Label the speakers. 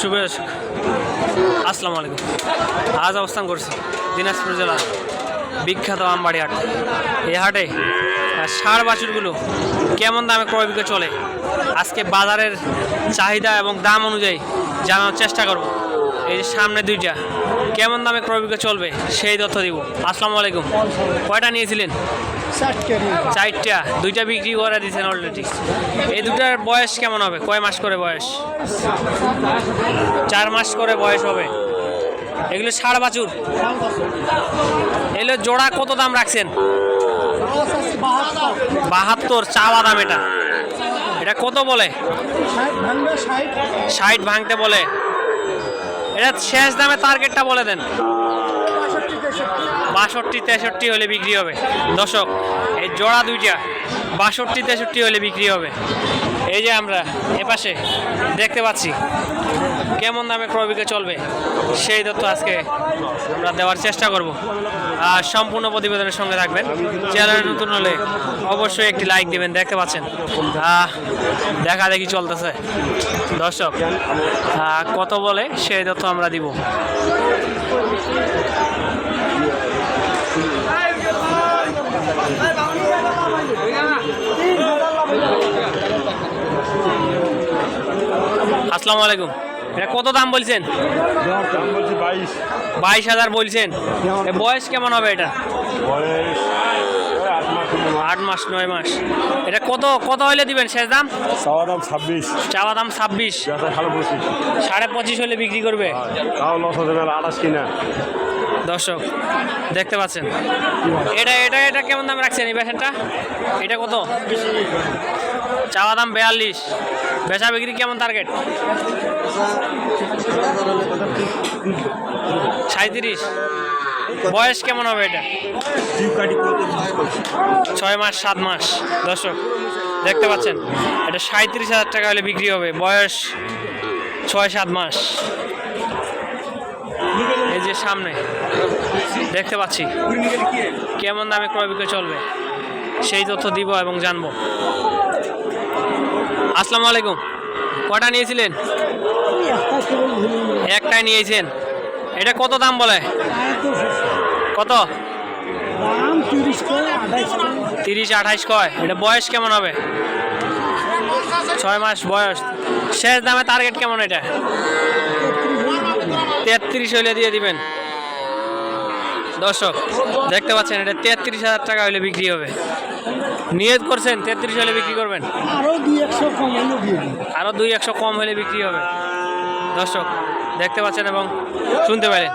Speaker 1: শুভ আসসালামু আলাইকুম। আজ অবস্থান করছি দিনাজপুর জেলার বিখ্যাত আমবাড়ি হাট। এই হাটে ষাঁড় বাছুরগুলো কেমন দামে ক্রয় বিক্রয় চলে আজকে বাজারের চাহিদা এবং দাম অনুযায়ী জানার চেষ্টা করব। এই যে সামনে দুইটা কেমন দামে ক্রয় বিক্রয় চলবে সেই তথ্য দিব। আসসালামু আলাইকুম। কয়টা নিয়েছিলেন? চারটা, দুইটা বিক্রি করে দিয়েছেন অলরেডি। এই দুটার বয়স কেমন হবে? কয় মাস করে বয়স? 4 মাস করে বয়স হবে। এগুলো ষাঁড় বাছুর। এগুলো জোড়া কত দাম রাখছেন? 72 চাওয়া দাম। এটা কত বলে? 60 ভাঙতে বলে। এটা শেষ দামে টার্গেটটা বলে দেন। 62-63 হলে বিক্রি হবে। দর্শক, এই জোড়া দুইটা 62-63 হলে বিক্রি হবে। এই যে আমরা এপাশে দেখতে পাচ্ছি কেমন দামে ক্রয় বিক্রয় চলবে সেই তথ্য আজকে আমরা দেওয়ার চেষ্টা করব। আর সম্পূর্ণ প্রতিবেদনের সঙ্গে থাকবেন। চ্যানেলে নতুন হলে অবশ্যই একটি লাইক দিবেন। দেখতে পাচ্ছেন দেখা দেখি চলতেছে। দর্শক, কত বলে সেই তথ্য আমরা দিব। আসসালামু আলাইকুম। এটা কত দাম বলছেন? 22,000 বলছেন। বয়স কেমন হবে এটা? 8 মাস 9 মাস। এটা কত কত হলে দিবেন শেষ দাম?
Speaker 2: চাওয়া দাম 26।
Speaker 1: চাওয়া দাম 26। 25.5 হলে বিক্রি করবে। দর্শক দেখতে পাচ্ছেন এটা এটা এটা কেমন দাম রাখছেন এই ব্যাসেনটা? এটা কত? চাওয়া দাম 42। বেচা বিক্রি কেমন টার্গেট? 37। বয়স কেমন হবে এটা? 6 মাস 7 মাস। দর্শক দেখতে পাচ্ছেন এটা 37,000 টাকা হলে বিক্রি হবে। বয়স 6-7 মাস। এই যে সামনে দেখতে পাচ্ছি কেমন দামে ক্রয় বিক্রয় চলবে সেই তথ্য দিব এবং জানবো। আসসালামু আলাইকুম। কটা নিয়েছিলেন? একটাই নিয়েছেন। এটা কত দাম বলে? কত? 30-28 কয়। এটা বয়স কেমন হবে? 6 মাস বয়স। শেষ দামে টার্গেট কেমন এটা? 33 হলে দিয়ে দিবেন। দর্শক দেখতে পাচ্ছেন এটা 33,000 টাকা হলে বিক্রি হবে। নিয়ত করছেন 33 হলে বিক্রি করবেন? আরো 200 কম হলে বিক্রি হবে। দর্শক দেখতে পাচ্ছেন এবং শুনতে পারেন।